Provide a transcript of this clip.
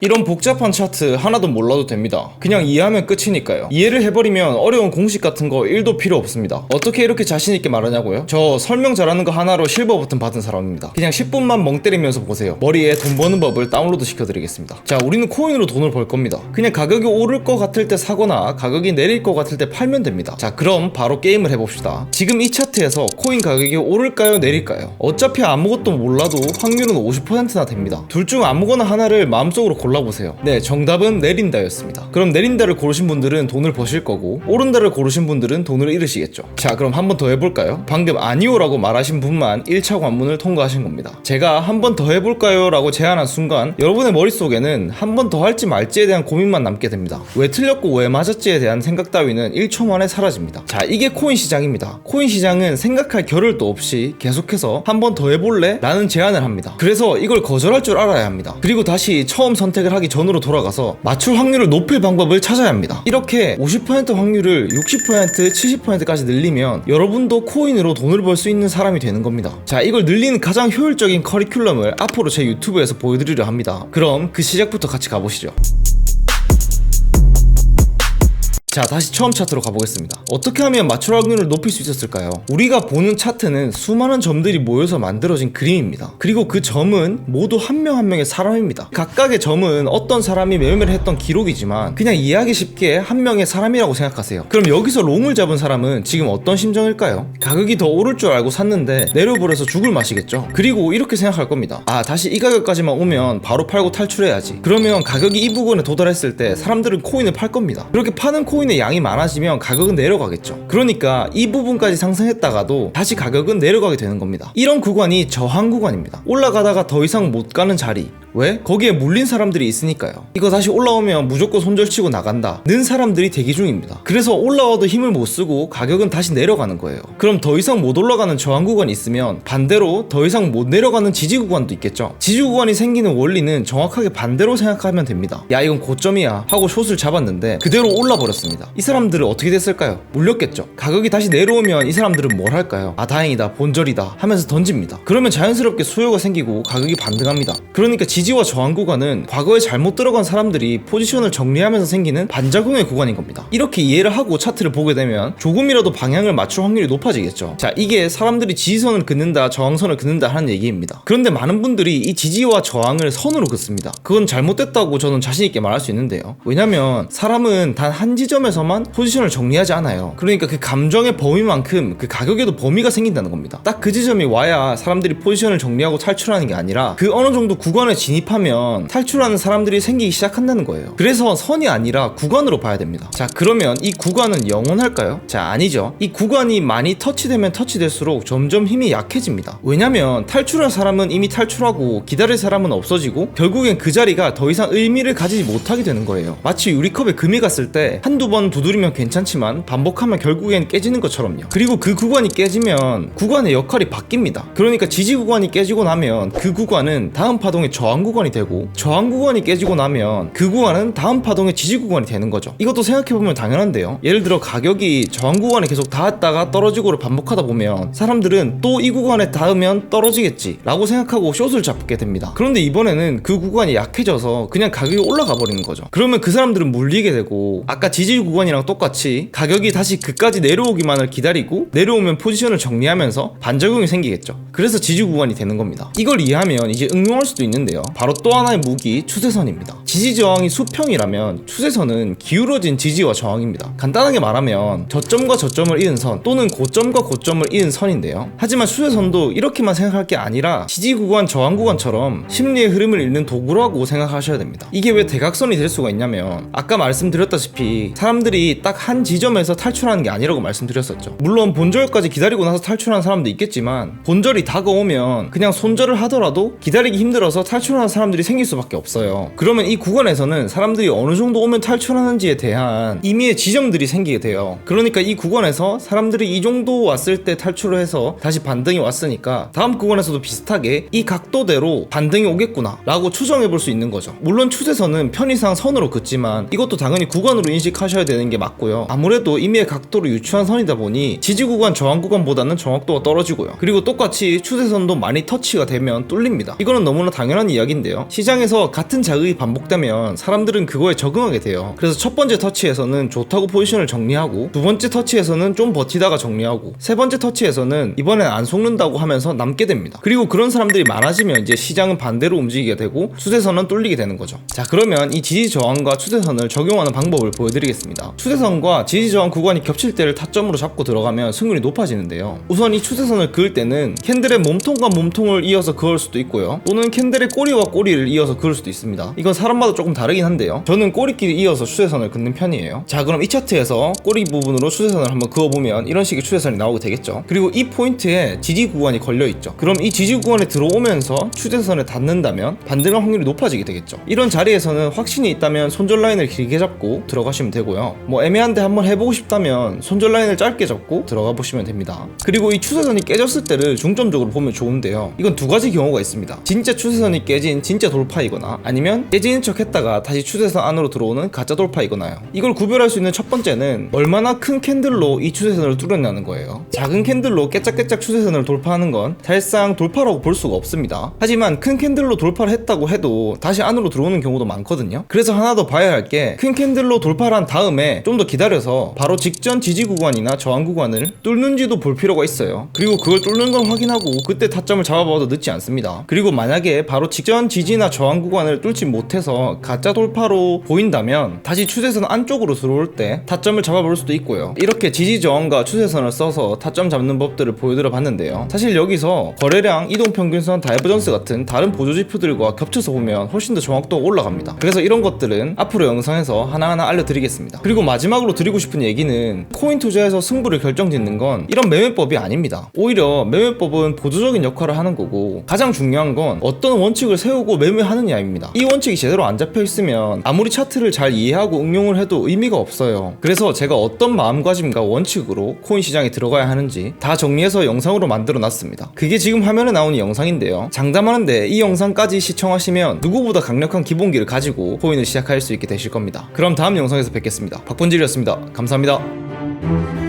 이런 복잡한 차트 하나도 몰라도 됩니다. 그냥 이해하면 끝이니까요. 이해를 해버리면 어려운 공식 같은 거 1도 필요 없습니다. 어떻게 이렇게 자신있게 말하냐고요? 저 설명 잘하는 거 하나로 실버 버튼 받은 사람입니다. 그냥 10분만 멍 때리면서 보세요. 머리에 돈 버는 법을 다운로드 시켜드리겠습니다. 자, 우리는 코인으로 돈을 벌 겁니다. 그냥 가격이 오를 것 같을 때 사거나 가격이 내릴 것 같을 때 팔면 됩니다. 자, 그럼 바로 게임을 해봅시다. 지금 이 차트에서 코인 가격이 오를까요 내릴까요? 어차피 아무것도 몰라도 확률은 50%나 됩니다. 둘 중 아무거나 하나를 마음속으로 골라보세요. 네, 정답은 내린다였습니다. 그럼 내린다를 고르신 분들은 돈을 버실 거고 오른다를 고르신 분들은 돈을 잃으시겠죠. 자, 그럼 한 번 더 해볼까요? 방금 아니오라고 말하신 분만 1차 관문을 통과하신 겁니다. 제가 한 번 더 해볼까요? 라고 제안한 순간 여러분의 머릿속에는 한 번 더 할지 말지에 대한 고민만 남게 됩니다. 왜 틀렸고 왜 맞았지에 대한 생각 따위는 1초 만에 사라집니다. 자, 이게 코인 시장입니다. 코인 시장은 생각할 겨를도 없이 계속해서 한 번 더 해볼래? 라는 제안을 합니다. 그래서 이걸 거절할 줄 알아야 합니다. 그리고 다시 처음 선택을 하기 전으로 돌아가서 맞출 확률을 높일 방법을 찾아야 합니다. 이렇게 50% 확률을 60%, 70%까지 늘리면 여러분도 코인으로 돈을 벌 수 있는 사람이 되는 겁니다. 자, 이걸 늘리는 가장 효율적인 커리큘럼을 앞으로 제 유튜브에서 보여드리려 합니다. 그럼 그 시작부터 같이 가보시죠. 자, 다시 처음 차트로 가보겠습니다. 어떻게 하면 맞출 확률을 높일 수 있었을까요? 우리가 보는 차트는 수많은 점들이 모여서 만들어진 그림입니다. 그리고 그 점은 모두 한 명 한 명의 사람입니다. 각각의 점은 어떤 사람이 매매를 했던 기록이지만 그냥 이해하기 쉽게 한 명의 사람이라고 생각하세요. 그럼 여기서 롱을 잡은 사람은 지금 어떤 심정일까요? 가격이 더 오를 줄 알고 샀는데 내려버려서 죽을 맛이겠죠. 그리고 이렇게 생각할 겁니다. 아, 다시 이 가격까지만 오면 바로 팔고 탈출해야지. 그러면 가격이 이 부분에 도달했을 때 사람들은 코인을 팔 겁니다. 그렇게 파는 코인의 양이 많아지면 가격은 내려가겠죠. 그러니까 이 부분까지 상승했다가도 다시 가격은 내려가게 되는 겁니다. 이런 구간이 저항 구간입니다. 올라가다가 더 이상 못 가는 자리. 왜? 거기에 물린 사람들이 있으니까요. 이거 다시 올라오면 무조건 손절치고 나간다 는 사람들이 대기 중입니다. 그래서 올라와도 힘을 못 쓰고 가격은 다시 내려가는 거예요. 그럼 더 이상 못 올라가는 저항 구간이 있으면 반대로 더 이상 못 내려가는 지지 구간도 있겠죠. 지지 구간이 생기는 원리는 정확하게 반대로 생각하면 됩니다. 야, 이건 고점이야 하고 숏을 잡았는데 그대로 올라 버렸습니다. 이 사람들은 어떻게 됐을까요? 물렸겠죠. 가격이 다시 내려오면 이 사람들은 뭘 할까요? 아, 다행이다, 본절이다 하면서 던집니다. 그러면 자연스럽게 수요가 생기고 가격이 반등합니다. 그러니까 지지와 저항 구간은 과거에 잘못 들어간 사람들이 포지션을 정리하면서 생기는 반작용의 구간인 겁니다. 이렇게 이해를 하고 차트를 보게 되면 조금이라도 방향을 맞출 확률이 높아지겠죠. 자, 이게 사람들이 지지선을 긋는다, 저항선을 긋는다 하는 얘기입니다. 그런데 많은 분들이 이 지지와 저항을 선으로 긋습니다. 그건 잘못됐다고 저는 자신있게 말할 수 있는데요. 왜냐면 사람은 단 한 지점에서만 포지션을 정리하지 않아요. 그러니까 그 감정의 범위만큼 그 가격에도 범위가 생긴다는 겁니다. 딱 그 지점이 와야 사람들이 포지션을 정리하고 탈출하는 게 아니라 그 어느 정도 구간에 진입하면 탈출하는 사람들이 생기기 시작한다는 거예요. 그래서 선이 아니라 구간으로 봐야 됩니다. 자, 그러면 이 구간은 영원할까요? 자, 아니죠. 이 구간이 많이 터치되면 터치될수록 점점 힘이 약해집니다. 왜냐면 탈출할 사람은 이미 탈출하고 기다릴 사람은 없어지고 결국엔 그 자리가 더 이상 의미를 가지지 못하게 되는 거예요. 마치 유리컵에 금이 갔을 때 한두 번 두드리면 괜찮지만 반복하면 결국엔 깨지는 것처럼요. 그리고 그 구간이 깨지면 구간의 역할이 바뀝니다. 그러니까 지지 구간이 깨지고 나면 그 구간은 다음 파동의 저항 구간이 되고 저항 구간이 깨지고 나면 그 구간은 다음 파동의 지지 구간이 되는 거죠. 이것도 생각해보면 당연한데요. 예를 들어 가격이 저항 구간에 계속 닿았다가 떨어지고를 반복하다 보면 사람들은 또 이 구간에 닿으면 떨어지겠지 라고 생각하고 숏을 잡게 됩니다. 그런데 이번에는 그 구간이 약해져서 그냥 가격이 올라가 버리는 거죠. 그러면 그 사람들은 물리게 되고 아까 지지 구간이랑 똑같이 가격이 다시 그까지 내려오기만을 기다리고 내려오면 포지션을 정리하면서 반작용이 생기겠죠. 그래서 지지 구간이 되는 겁니다. 이걸 이해하면 이제 응용할 수도 있는데요. 바로 또 하나의 무기, 추세선입니다. 지지 저항이 수평이라면 추세선은 기울어진 지지와 저항입니다. 간단하게 말하면 저점과 저점을 이은 선 또는 고점과 고점을 이은 선인데요. 하지만 추세선도 이렇게만 생각할 게 아니라 지지 구간, 저항 구간처럼 심리의 흐름을 읽는 도구라고 생각하셔야 됩니다. 이게 왜 대각선이 될 수가 있냐면 아까 말씀드렸다시피 사람들이 딱 한 지점에서 탈출하는 게 아니라고 말씀드렸었죠. 물론 본절까지 기다리고 나서 탈출하는 사람도 있겠지만 본절이 다가오면 그냥 손절을 하더라도 기다리기 힘들어서 탈출하는 사람들이 생길 수밖에 없어요. 그러면 이 구간에서는 사람들이 어느 정도 오면 탈출하는지에 대한 임의의 지점들이 생기게 돼요. 그러니까 이 구간에서 사람들이 이 정도 왔을 때 탈출을 해서 다시 반등이 왔으니까 다음 구간에서도 비슷하게 이 각도대로 반등이 오겠구나 라고 추정해 볼 수 있는 거죠. 물론 추세선은 편의상 선으로 긋지만 이것도 당연히 구간으로 인식하셔야 되는 게 맞고요. 아무래도 임의의 각도를 유추한 선이다 보니 지지 구간, 저항 구간보다는 정확도가 떨어지고요. 그리고 똑같이 추세선도 많이 터치가 되면 뚫립니다. 이거는 너무나 당연한 이야기 이야기인데요. 시장에서 같은 자극이 반복되면 사람들은 그거에 적응하게 돼요. 그래서 첫 번째 터치에서는 좋다고 포지션을 정리하고, 두 번째 터치에서는 좀 버티다가 정리하고, 세 번째 터치에서는 이번엔 안 속는다고 하면서 남게 됩니다. 그리고 그런 사람들이 많아지면 이제 시장은 반대로 움직이게 되고 추세선은 뚫리게 되는 거죠. 자, 그러면 이 지지 저항과 추세선을 적용하는 방법을 보여드리겠습니다. 추세선과 지지 저항 구간이 겹칠 때를 타점으로 잡고 들어가면 승률이 높아지는데요. 우선 이 추세선을 그을 때는 캔들의 몸통과 몸통을 이어서 그을 수도 있고요, 또는 캔들의 꼬리와 꼬리를 이어서 그을 수도 있습니다. 이건 사람마다 조금 다르긴 한데요, 저는 꼬리끼리 이어서 추세선을 긋는 편이에요. 자, 그럼 이 차트에서 꼬리 부분으로 추세선을 한번 그어보면 이런 식의 추세선이 나오게 되겠죠. 그리고 이 포인트에 지지 구간이 걸려있죠. 그럼 이 지지 구간에 들어오면서 추세선에 닿는다면 반등할 확률이 높아지게 되겠죠. 이런 자리에서는 확신이 있다면 손절 라인을 길게 잡고 들어가시면 되고요, 뭐 애매한데 한번 해보고 싶다면 손절 라인을 짧게 잡고 들어가 보시면 됩니다. 그리고 이 추세선이 깨졌을 때를 중점적으로 보면 좋은데요, 이건 두 가지 경우가 있습니다. 진짜 추세선이 깨진 진짜 돌파이거나, 아니면 깨지는 척 했다가 다시 추세선 안으로 들어오는 가짜 돌파이거나요. 이걸 구별할 수 있는 첫 번째는 얼마나 큰 캔들로 이 추세선을 뚫었냐는 거예요. 작은 캔들로 깨짝깨짝 추세선을 돌파하는 건 사실상 돌파라고 볼 수가 없습니다. 하지만 큰 캔들로 돌파를 했다고 해도 다시 안으로 들어오는 경우도 많거든요. 그래서 하나 더 봐야 할 게, 큰 캔들로 돌파를 한 다음에 좀 더 기다려서 바로 직전 지지 구간이나 저항 구간을 뚫는지도 볼 필요가 있어요. 그리고 그걸 뚫는 걸 확인하고 그때 타점을 잡아봐도 늦지 않습니다. 그리고 만약에 바로 직전 지지나 저항 구간을 뚫지 못해서 가짜 돌파로 보인다면 다시 추세선 안쪽으로 들어올 때 타점을 잡아볼 수도 있고요. 이렇게 지지 저항과 추세선을 써서 타점 잡는 법들을 보여드려 봤는데요, 사실 여기서 거래량, 이동평균선, 다이버전스 같은 다른 보조지표들과 겹쳐서 보면 훨씬 더 정확도가 올라갑니다. 그래서 이런 것들은 앞으로 영상에서 하나하나 알려드리겠습니다. 그리고 마지막으로 드리고 싶은 얘기는, 코인 투자에서 승부를 결정짓는 건 이런 매매법이 아닙니다. 오히려 매매법은 보조적인 역할을 하는 거고, 가장 중요한 건 어떤 원칙을 세우고 매매하느냐입니다. 이 원칙이 제대로 안 잡혀 있으면 아무리 차트를 잘 이해하고 응용을 해도 의미가 없어요. 그래서 제가 어떤 마음가짐과 원칙으로 코인 시장에 들어가야 하는지 다 정리해서 영상으로 만들어 놨습니다. 그게 지금 화면에 나오는 영상인데요, 장담하는데 이 영상까지 시청하시면 누구보다 강력한 기본기를 가지고 코인을 시작할 수 있게 되실 겁니다. 그럼 다음 영상에서 뵙겠습니다. 박본질이었습니다. 감사합니다.